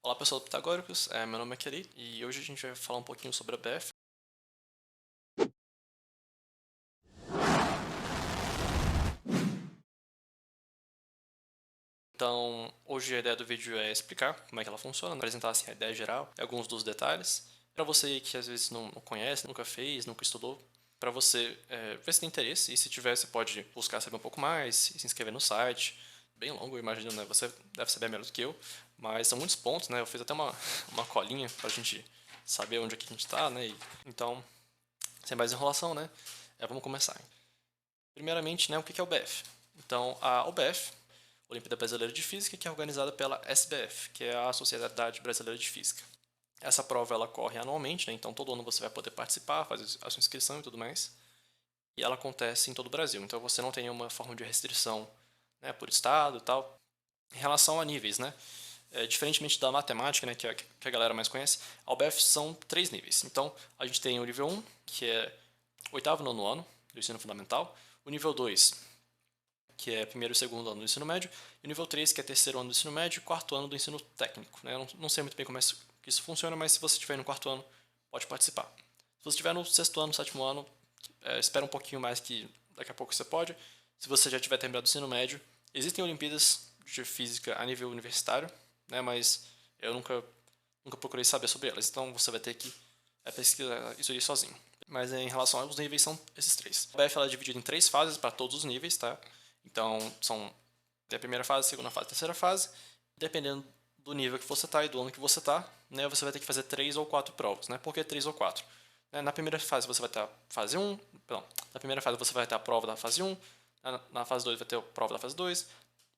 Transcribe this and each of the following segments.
Olá pessoal do Pitagóricos, meu nome é Kelly e hoje a gente vai falar um pouquinho sobre a BF. Então, hoje a ideia do vídeo é explicar como é que ela funciona, apresentar assim, a ideia geral e alguns dos detalhes. Para você que às vezes não conhece, nunca fez, nunca estudou, para você ver se tem interesse e se tiver você pode buscar saber um pouco mais, se inscrever no site. Bem longo, eu imagino, né? Você deve saber melhor do que eu, mas são muitos pontos, né? Eu fiz até uma colinha para a gente saber onde é que a gente está, né? Então, sem mais enrolação, né? Vamos começar. Primeiramente, né, o que é o BF? Então, a OBF, Olimpíada Brasileira de Física, que é organizada pela SBF, que é a Sociedade Brasileira de Física. Essa prova ela corre anualmente, né, então todo ano você vai poder participar, fazer a sua inscrição e tudo mais. E ela acontece em todo o Brasil, então você não tem nenhuma forma de restrição, né, por estado e tal. Em relação a níveis, né, diferentemente da matemática, né, que a galera mais conhece, a OBF são 3 níveis. Então, a gente tem o nível 1, que é oitavo e nono ano do ensino fundamental, o nível 2, que é primeiro e segundo ano do ensino médio, e o nível 3, que é terceiro ano do ensino médio e quarto ano do ensino técnico. Né? Eu não sei muito bem como que isso funciona, mas se você estiver no quarto ano, pode participar. Se você estiver no sexto ano, sétimo ano, espera um pouquinho mais que daqui a pouco você pode. Se você já tiver terminado o ensino médio, existem Olimpíadas de Física a nível universitário, né? Mas eu nunca procurei saber sobre elas, então você vai ter que pesquisar isso aí sozinho. Mas em relação aos níveis, são esses três. A BF ela é dividida em 3 fases para todos os níveis, tá? Então, tem a primeira fase, a segunda fase, a terceira fase. Dependendo do nível que você está e do ano que você está, né, você vai ter que fazer 3 ou 4 provas. Né? Por que 3 ou 4? Na primeira fase você vai ter a fase 1, perdão, na primeira fase você vai ter a prova da fase 1, na fase 2 vai ter a prova da fase 2,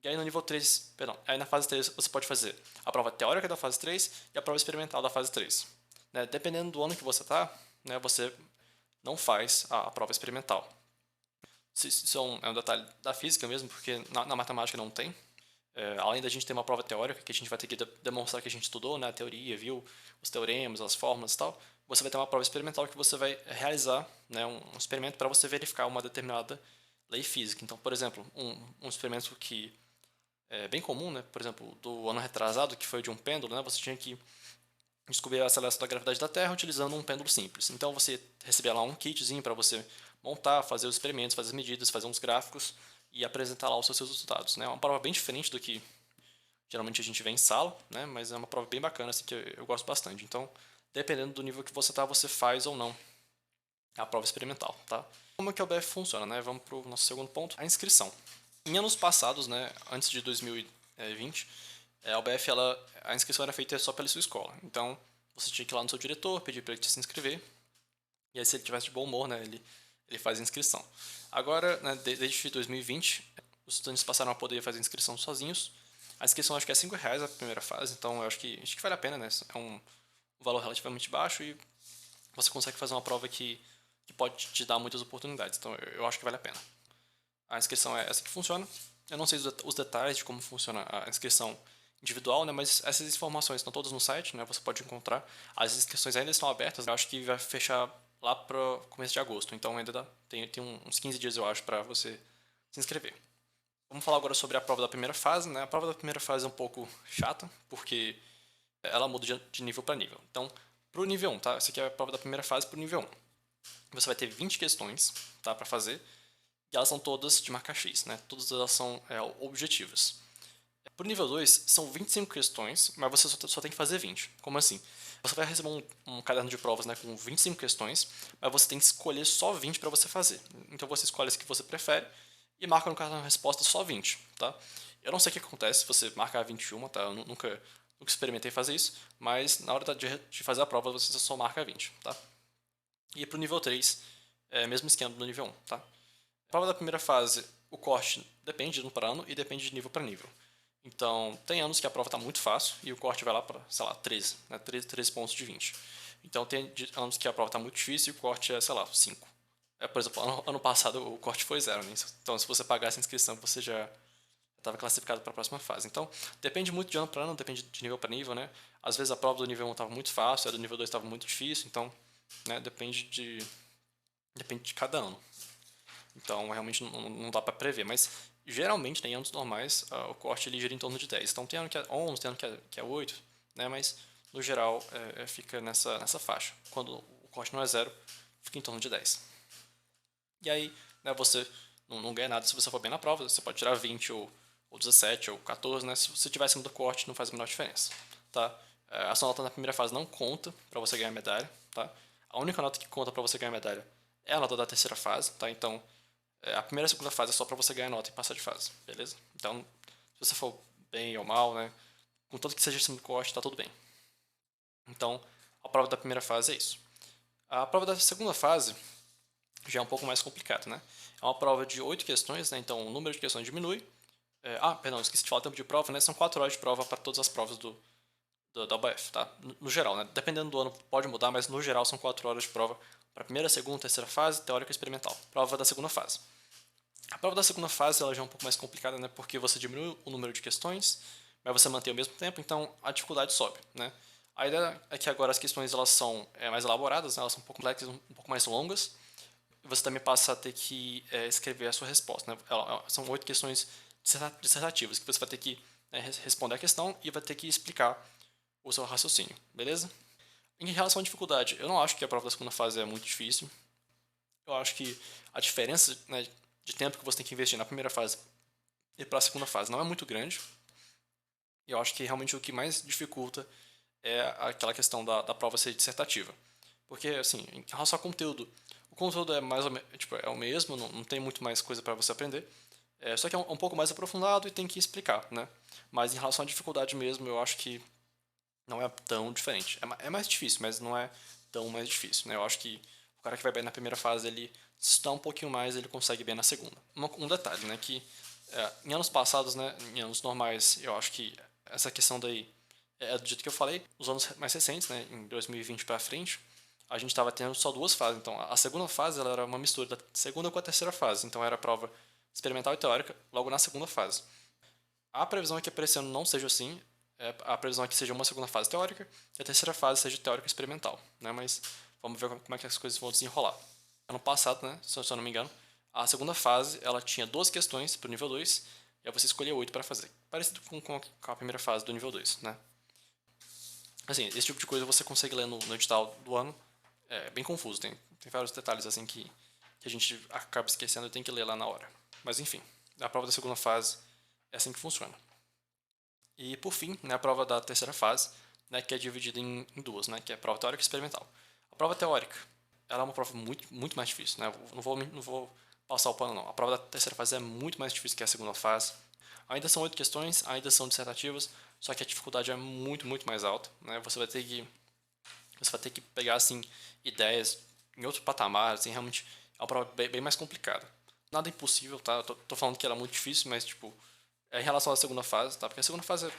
e aí no nível 3, perdão, aí na fase 3 você pode fazer a prova teórica da fase 3 e a prova experimental da fase 3. Né? Dependendo do ano que você está, né, você não faz a prova experimental. Isso é um detalhe da física mesmo, porque na matemática não tem. Além da gente ter uma prova teórica, que a gente vai ter que demonstrar que a gente estudou, né, a teoria, viu os teoremas, as fórmulas e tal, você vai ter uma prova experimental que você vai realizar, né, um experimento para você verificar uma determinada lei física. Então, por exemplo, um experimento que é bem comum, né, por exemplo, do ano retrasado, que foi de um pêndulo, né, você tinha que descobrir a aceleração da gravidade da Terra utilizando um pêndulo simples. Então você recebia lá um kitzinho para você montar, fazer os experimentos, fazer as medidas, fazer uns gráficos e apresentar lá os seus resultados. Né? É uma prova bem diferente do que geralmente a gente vê em sala, né? Mas é uma prova bem bacana, assim, que eu gosto bastante. Então, dependendo do nível que você está, você faz ou não a prova experimental. Tá? Como é que a UBF funciona? Né? Vamos para o nosso segundo ponto, a inscrição. Em anos passados, né, antes de 2020, a UBF, a inscrição era feita só pela sua escola. Então, você tinha que ir lá no seu diretor, pedir para ele te se inscrever, e aí se ele tivesse de bom humor, né, ele faz a inscrição. Agora, né, desde 2020, os estudantes passaram a poder fazer a inscrição sozinhos. A inscrição acho que é R$ 5 a primeira fase, então eu acho que vale a pena, né? É um valor relativamente baixo e você consegue fazer uma prova que pode te dar muitas oportunidades. Então eu acho que vale a pena. A inscrição é essa que funciona. Eu não sei os detalhes de como funciona a inscrição individual, né, mas essas informações estão todas no site, né, você pode encontrar. As inscrições ainda estão abertas, eu acho que vai fechar lá para começo de agosto, então ainda tem uns 15 dias, eu acho, para você se inscrever. Vamos falar agora sobre a prova da primeira fase. Né? A prova da primeira fase é um pouco chata, porque ela muda de nível para nível. Então, para o nível 1, tá? Essa aqui é a prova da primeira fase para o nível 1. Você vai ter 20 questões, tá, para fazer, e elas são todas de marca X, né? Todas elas são objetivas. Para o nível 2, são 25 questões, mas você só tem que fazer 20. Como assim? Você vai receber um caderno de provas, né, com 25 questões, mas você tem que escolher só 20 para você fazer. Então você escolhe as que você prefere e marca no caderno de resposta só 20, tá? Eu não sei o que acontece se você marcar 21, tá? Eu nunca experimentei fazer isso, mas na hora de fazer a prova você só marca 20, tá? E para o nível 3, mesmo esquema do nível 1, tá? A prova da primeira fase, o corte depende de ano para ano e depende de nível para nível. Então, tem anos que a prova está muito fácil e o corte vai lá para, sei lá, 13, né? 13 pontos de 20. Então, tem anos que a prova está muito difícil e o corte é, sei lá, 5. Por exemplo, ano passado o corte foi 0, né? Então, se você pagasse a inscrição, você já estava classificado para a próxima fase. Então, depende muito de ano para ano, depende de nível para nível, né? Às vezes a prova do nível 1 estava muito fácil, a do nível 2 estava muito difícil, então, né, depende de cada ano. Então, realmente não dá para prever, mas geralmente, em anos normais, o corte ele gira em torno de 10. Então, tem ano que é 11, tem ano que é 8, né? Mas, no geral, fica nessa faixa. Quando o corte não é 0, fica em torno de 10. E aí, né, você não ganha nada se você for bem na prova. Você pode tirar 20 ou 17 ou 14, né? Se você tiver acima do corte, não faz a menor diferença, tá? A sua nota na primeira fase não conta para você ganhar medalha, tá? A única nota que conta para você ganhar medalha é a nota da terceira fase, tá? Então, a primeira e a segunda fase é só para você ganhar nota e passar de fase, beleza? Então, se você for bem ou mal, né? Contanto que seja acima do corte, tá tudo bem. Então, a prova da primeira fase é isso. A prova da segunda fase já é um pouco mais complicado, né? É uma prova de 8 questões, né? Então o número de questões diminui. Perdão, esqueci de falar o tempo de prova, né? São 4 horas de prova para todas as provas da UBF, tá? No geral, né? Dependendo do ano pode mudar, mas no geral são 4 horas de prova para a primeira, segunda, terceira fase, teórica e experimental. Prova da segunda fase. A prova da segunda fase ela já é um pouco mais complicada, né? Porque você diminui o número de questões, mas você mantém o mesmo tempo, então a dificuldade sobe, né? A ideia é que agora as questões elas são mais elaboradas, né? Elas são um pouco complexas, um pouco mais longas. Você também passa a ter que escrever a sua resposta, né? São 8 questões dissertativas que você vai ter que responder a questão e vai ter que explicar o seu raciocínio, beleza? Em relação à dificuldade, eu não acho que a prova da segunda fase é muito difícil. Eu acho que a diferença, né, de tempo que você tem que investir na primeira fase e para a segunda fase não é muito grande. E eu acho que realmente o que mais dificulta é aquela questão da prova ser dissertativa. Porque, assim, em relação ao conteúdo, o conteúdo é mais ou menos, tipo, é o mesmo, não tem muito mais coisa para você aprender. Só que é um pouco mais aprofundado e tem que explicar, né? Mas em relação à dificuldade mesmo, eu acho que não é tão diferente. É mais difícil, mas não é tão mais difícil, né? Eu acho que o cara que vai bem na primeira fase, ele se estudar um pouquinho mais, ele consegue bem na segunda. Um detalhe, né? Que em anos passados, né? Em anos normais, eu acho que essa questão daí do jeito que eu falei. Os anos mais recentes, né? Em 2020 para frente, a gente estava tendo só duas fases. Então, a segunda fase ela era uma mistura da segunda com a terceira fase. Então, era a prova experimental e teórica logo na segunda fase. A previsão é que para esse ano não seja assim. A previsão é que seja uma segunda fase teórica e a terceira fase seja teórica experimental, né? Mas vamos ver como é que as coisas vão desenrolar. Ano passado, né? Se eu não me engano, a segunda fase ela tinha 12 questões para o nível 2 e aí você escolhia 8 para fazer. Parecido com a primeira fase do nível 2, né? Assim, esse tipo de coisa você consegue ler no edital do ano. É bem confuso, tem vários detalhes assim que a gente acaba esquecendo e tem que ler lá na hora. Mas enfim, a prova da segunda fase é assim que funciona. E por fim, né, a prova da terceira fase, né, que é dividida em duas, né, que é a prova teórica e experimental. A prova teórica, ela é uma prova muito mais difícil, né? Não vou passar o pano não. A prova da terceira fase é muito mais difícil que a segunda fase. Ainda são 8 questões, ainda são dissertativas, só que a dificuldade é muito mais alta, né? Você vai ter que pegar assim ideias em outro patamar, assim, realmente é uma prova bem mais complicada. Nada impossível, tá? Eu tô falando que ela é muito difícil, mas tipo, em relação à segunda fase, tá? Porque a segunda fase é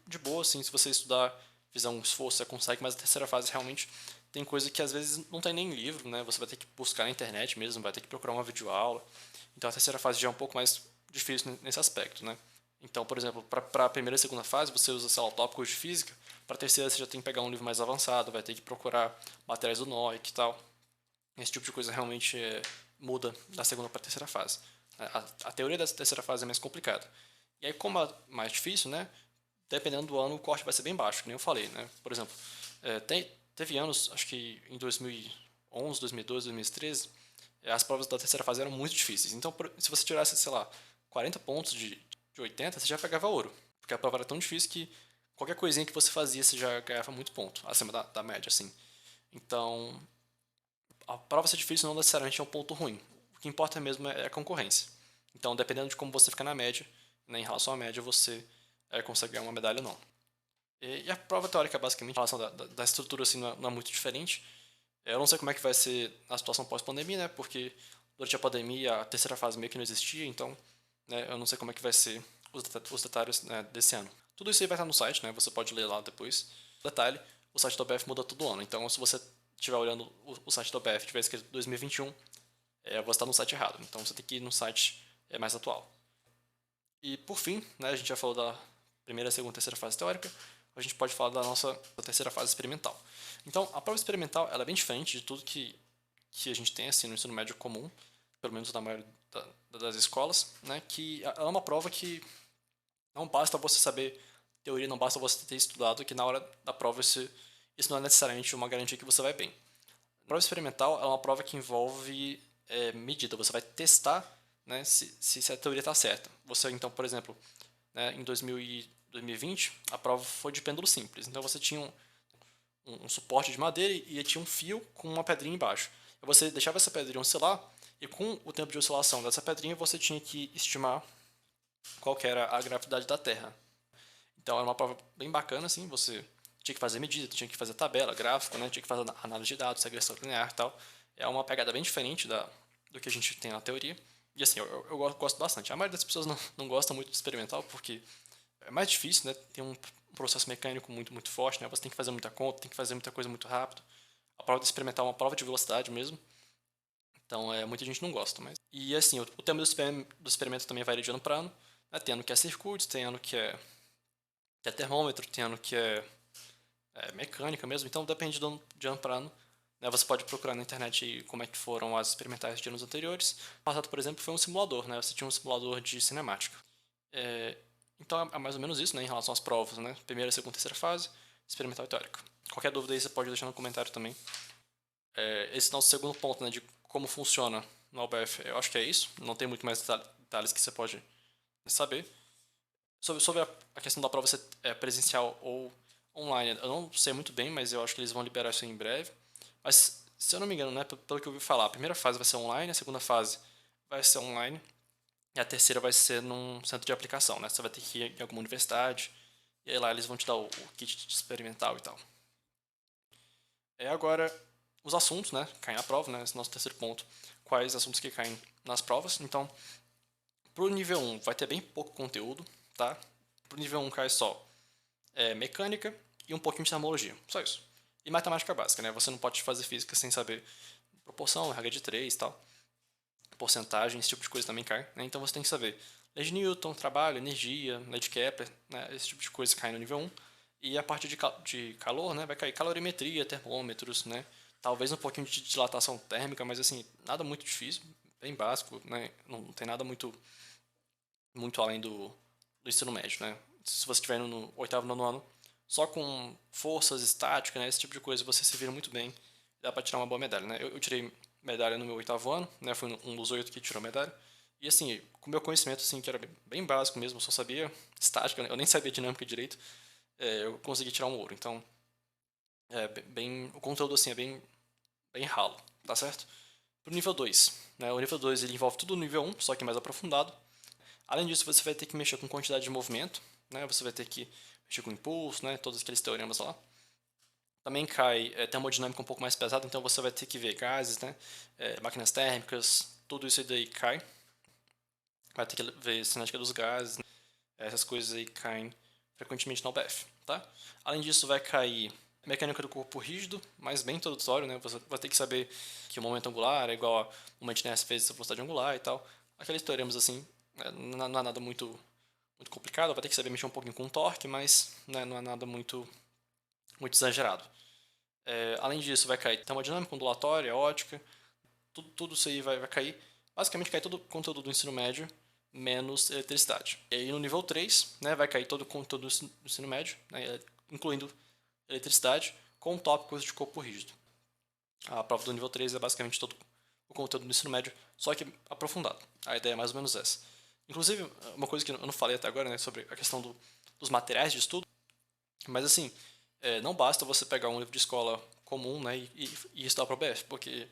de boa, assim, se você estudar, fizer um esforço, você consegue, mas a terceira fase realmente tem coisa que às vezes não tem nem em livro, né? Você vai ter que buscar na internet mesmo, vai ter que procurar uma videoaula. Então a terceira fase já é um pouco mais difícil nesse aspecto, né? Então, por exemplo, para a primeira e segunda fase, você usa, sei lá, tópicos de física. Para a terceira, você já tem que pegar um livro mais avançado, vai ter que procurar materiais do NOIC e tal. Esse tipo de coisa realmente muda da segunda para a terceira fase. A teoria da terceira fase é mais complicada. E aí, como é mais difícil, né? Dependendo do ano, o corte vai ser bem baixo, que nem eu falei, né? Por exemplo, teve anos, acho que em 2011, 2012, 2013, as provas da terceira fase eram muito difíceis. Então, se você tirasse, sei lá, 40 pontos de 80, você já pegava ouro. Porque a prova era tão difícil que qualquer coisinha que você fazia, você já ganhava muito ponto, acima da média, assim. Então, a prova ser difícil não necessariamente é um ponto ruim. O que importa mesmo é a concorrência. Então, dependendo de como você ficar na média, né, em relação à média, você consegue ganhar uma medalha ou não. E a prova teórica, basicamente, em relação da estrutura, assim, não é muito diferente. Eu não sei como é que vai ser a situação pós-pandemia, né? Porque durante a pandemia a terceira fase meio que não existia, então né, eu não sei como é que vai ser os detalhes né, desse ano. Tudo isso aí vai estar no site, né? Você pode ler lá depois. Detalhe, o site da OBF muda todo ano, então se você estiver olhando o site da OBF e tiver escrito 2021, você está no site errado. Então você tem que ir no site mais atual. E por fim, né, a gente já falou da primeira, segunda e terceira fase teórica, a gente pode falar da nossa terceira fase experimental. Então, a prova experimental ela é bem diferente de tudo que a gente tem assim, no ensino médio comum, pelo menos na maioria das escolas, né, que ela é uma prova que não basta você saber teoria não basta você ter estudado, que na hora da prova isso não é necessariamente uma garantia que você vai bem. A prova experimental é uma prova que envolve medida. Você vai testar, né, se a teoria está certa. Você, então, por exemplo, né, em 2020, a prova foi de pêndulo simples. Então, você tinha um suporte de madeira e tinha um fio com uma pedrinha embaixo. E você deixava essa pedrinha oscilar e com o tempo de oscilação dessa pedrinha você tinha que estimar qual que era a gravidade da Terra. Então era uma prova bem bacana, assim, você tinha que fazer medida, tinha que fazer tabela, gráfico, né, tinha que fazer análise de dados, regressão linear e tal. É uma pegada bem diferente do que a gente tem na teoria. E assim, eu gosto bastante. A maioria das pessoas não gosta muito de experimental porque é mais difícil, né? Tem um processo mecânico muito forte, né? Você tem que fazer muita conta, tem que fazer muita coisa muito rápido. A prova de experimental é uma prova de velocidade mesmo. Então, muita gente não gosta. E assim, o tema do experimento também varia de ano para ano. Né? Tem ano que é circuito, tem ano que é termômetro, tem ano que é mecânica mesmo. Então, depende de ano para ano. Né? Você pode procurar na internet como é que foram as experimentais de anos anteriores. O passado, por exemplo, foi um simulador. Né? Você tinha um simulador de cinemática. É, então, é mais ou menos isso, né, em relação às provas. Né? Primeira, segunda, terceira fase, experimental e teórica. Qualquer dúvida aí você pode deixar no comentário também. Esse nosso segundo ponto, né, de como funciona no UBF, eu acho que é isso. Não tem muito mais detalhes que você pode saber. Sobre a questão da prova ser presencial ou online, eu não sei muito bem, mas eu acho que eles vão liberar isso em breve. Mas, se eu não me engano, né, pelo que eu ouvi falar, a primeira fase vai ser online, a segunda fase vai ser online e a terceira vai ser num centro de aplicação, né? Você vai ter que ir em alguma universidade e aí lá eles vão te dar o kit experimental e tal. Agora, os assuntos, né, caem na prova, né, esse é o nosso terceiro ponto. Quais assuntos que caem nas provas. Então, pro nível 1 vai ter bem pouco conteúdo, tá? Pro nível 1 cai só mecânica e um pouquinho de termologia, só isso. E matemática básica, né? Você não pode fazer física sem saber proporção, regra de 3 e tal. Porcentagem, esse tipo de coisa também cai, né? Então você tem que saber lei de Newton, trabalho, energia, lei de Kepler, né? Esse tipo de coisa cai no nível 1. E a parte de calor, né? Vai cair calorimetria, termômetros, né? Talvez um pouquinho de dilatação térmica, mas assim, nada muito difícil, bem básico, né? Não tem nada muito além do ensino médio, né? Se você estiver no oitavo, nono ano, só com forças, estática, né? Esse tipo de coisa, você se vira muito bem. Dá para tirar uma boa medalha, né? Eu tirei medalha no meu oitavo ano, né? Fui um dos 8 que tirou medalha. E assim, com o meu conhecimento, assim, que era bem básico mesmo, eu só sabia estática, eu nem sabia dinâmica direito, eu consegui tirar um ouro. Então, o conteúdo, assim, é bem ralo, tá certo? Pro nível 2, né? O nível 2 ele envolve tudo no nível 1, só que mais aprofundado. Além disso, você vai ter que mexer com quantidade de movimento, né? Você vai ter que mexer com impulso, né? Todos aqueles teoremas lá. Também cai termodinâmica um pouco mais pesada, então você vai ter que ver gases, né? Máquinas térmicas, tudo isso aí daí cai. Vai ter que ver cinética dos gases, né? Essas coisas aí caem frequentemente na UBF, tá? Além disso, vai cair mecânica do corpo rígido, mas bem introdutório, né? Você vai ter que saber que o momento angular é igual a momento de inércia vezes a velocidade angular e tal. Aqueles teoremas assim, não é nada muito complicado, vai ter que saber mexer um pouquinho com o torque, mas né, não é nada muito exagerado. Além disso, vai cair termodinâmica, ondulatória, ótica, tudo isso aí vai cair. Basicamente cai todo o conteúdo do ensino médio, menos eletricidade. E aí no nível 3, né, vai cair todo o conteúdo do ensino médio, né, incluindo eletricidade, com tópicos de corpo rígido. A prova do nível 3 é basicamente todo o conteúdo do ensino médio, só que aprofundado. A ideia é mais ou menos essa. Inclusive, uma coisa que eu não falei até agora, né, sobre a questão dos materiais de estudo, mas assim, não basta você pegar um livro de escola comum, né, e estudar para o BF, porque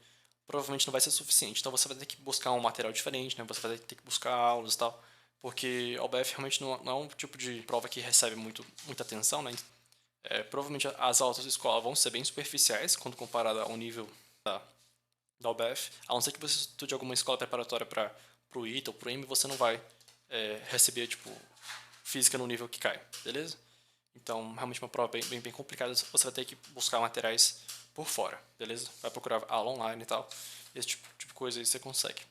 provavelmente não vai ser suficiente. Então você vai ter que buscar um material diferente, né, você vai ter que buscar aulas e tal, porque a OBF realmente não é um tipo de prova que recebe muita atenção, né. Provavelmente as aulas da escola vão ser bem superficiais quando comparada ao nível da UBF, a não ser que você estude alguma escola preparatória para o ITA ou para o IME, você não vai receber tipo física no nível que cai, beleza? Então, realmente uma prova bem complicada, você vai ter que buscar materiais por fora, beleza? Vai procurar aula online e tal, esse tipo de coisa aí você consegue.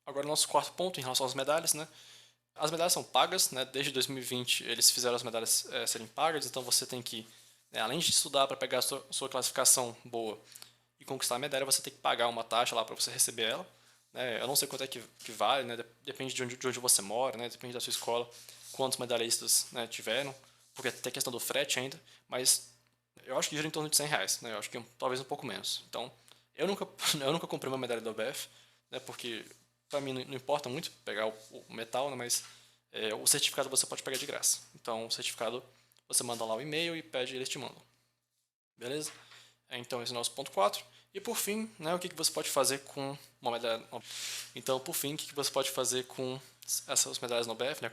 Agora, nosso quarto ponto em relação às medalhas, né? As medalhas são pagas, né? Desde 2020 eles fizeram as medalhas serem pagas, então você tem que, né, além de estudar para pegar a sua classificação boa e conquistar a medalha, você tem que pagar uma taxa lá para você receber ela. Né? Eu não sei quanto é que vale, né? Depende de onde você mora, né? Depende da sua escola. quantos medalhistas, né, tiveram, porque tem a questão do frete ainda, mas eu acho que gira em torno de R$ 100, né, eu acho que talvez um pouco menos. Então, eu nunca, eu nunca comprei uma medalha da OBF, né, porque para mim não importa muito pegar o metal, né, mas o certificado você pode pegar de graça. Então, o certificado você manda lá o e-mail e pede e eles te mandam. Beleza? Então, esse é o nosso ponto 4. E por fim, né, o que você pode fazer com uma medalha? Então, por fim, o que você pode fazer com essas medalhas no OBF, né,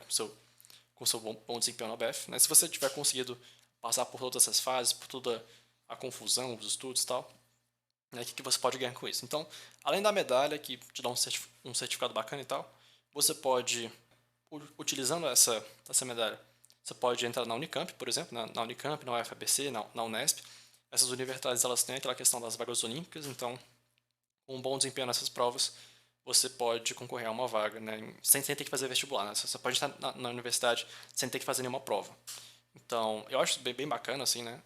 com seu bom desempenho no OBF? Né? Se você tiver conseguido passar por todas essas fases, por toda a confusão, os estudos e tal, né, o que você pode ganhar com isso? Então, além da medalha, que te dá um certificado bacana e tal, você pode, utilizando essa medalha, você pode entrar na Unicamp, por exemplo, na Unicamp, na UFABC, na Unesp. Essas universidades elas têm aquela questão das vagas olímpicas, então, com um bom desempenho nessas provas, você pode concorrer a uma vaga, né, sem ter que fazer vestibular. Né? Você pode estar na universidade sem ter que fazer nenhuma prova. Então, eu acho bem bacana, assim, né?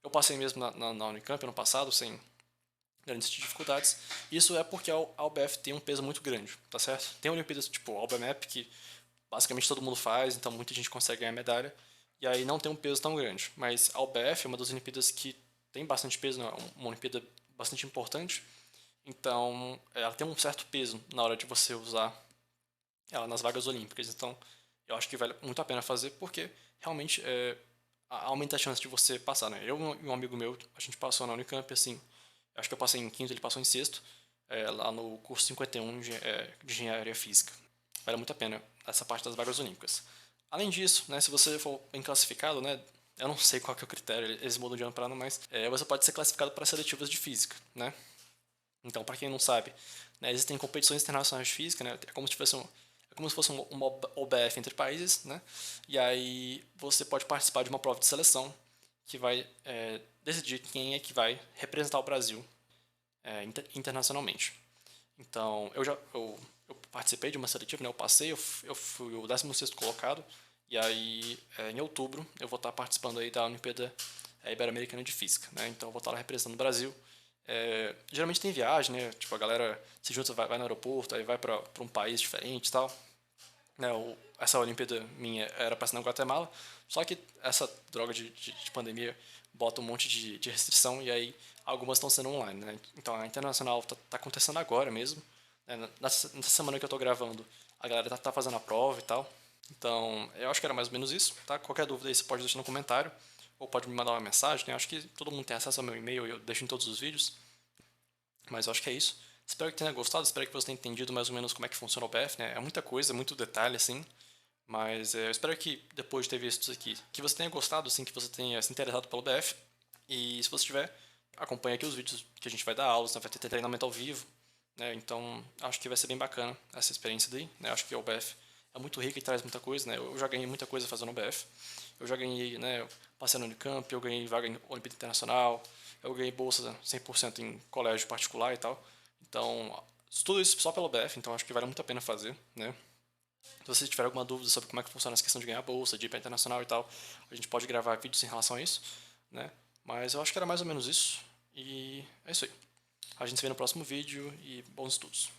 Eu passei mesmo na Unicamp ano passado, sem grandes dificuldades. Isso é porque a UBF tem um peso muito grande, tá certo? Tem Olimpíadas tipo a UBMAP, que basicamente todo mundo faz, então muita gente consegue ganhar medalha, e aí não tem um peso tão grande. Mas a UBF é uma das Olimpíadas que tem bastante peso, né? Uma Olimpíada bastante importante, então ela tem um certo peso na hora de você usar ela nas vagas olímpicas. Então eu acho que vale muito a pena fazer, porque realmente aumenta a chance de você passar, né? Eu e um amigo meu, a gente passou na Unicamp, assim, acho que eu passei em quinto, ele passou em sexto, lá no curso 51 de Engenharia Física. Vale muito a pena essa parte das vagas olímpicas. Além disso, né, se você for bem classificado, né, eu não sei qual que é o critério, eles mudam de ano para ano, mas você pode ser classificado para seletivas de física, né? Então, para quem não sabe, né, existem competições internacionais de física, né? É como se fosse uma OBF entre países, né? E aí você pode participar de uma prova de seleção que vai decidir quem é que vai representar o Brasil internacionalmente. Então, eu participei de uma seletiva, né? Eu passei, eu fui o 16º colocado, e aí em outubro eu vou estar participando aí da Olimpíada Ibero-Americana de Física, né? Então eu vou estar lá representando o Brasil. Geralmente tem viagem, né? Tipo, a galera se junta, vai no aeroporto, aí vai para um país diferente e tal. Né? Essa Olimpíada minha era para ser na Guatemala, só que essa droga de pandemia bota um monte de restrição, e aí algumas estão sendo online, né? Então a internacional tá acontecendo agora mesmo, né? Nessa semana que eu tô gravando, a galera tá fazendo a prova e tal. Então, eu acho que era mais ou menos isso, tá? Qualquer dúvida aí você pode deixar no comentário, ou pode me mandar uma mensagem, né? Acho que todo mundo tem acesso ao meu e-mail, eu deixo em todos os vídeos. Mas eu acho que é isso. Espero que tenha gostado, espero que você tenha entendido mais ou menos como é que funciona o BF, né? É muita coisa, muito detalhe, assim. Mas eu espero que, depois de ter visto isso aqui, que você tenha gostado, assim, que você tenha se interessado pelo BF. E se você tiver, acompanhe aqui os vídeos que a gente vai dar aulas, né? Vai ter treinamento ao vivo, né? Então, acho que vai ser bem bacana essa experiência daí, né? Acho que o BF é muito rico e traz muita coisa, né? Eu já ganhei muita coisa fazendo o BF. Eu já ganhei, né? Passei no Unicamp, eu ganhei vaga em Olimpíada Internacional, eu ganhei bolsa 100% em colégio particular e tal. Então, tudo isso só pelo BF, então acho que vale muito a pena fazer, né? Se você tiver alguma dúvida sobre como é que funciona essa questão de ganhar bolsa, de ir para internacional e tal, a gente pode gravar vídeos em relação a isso, né? Mas eu acho que era mais ou menos isso. E é isso aí. A gente se vê no próximo vídeo e bons estudos.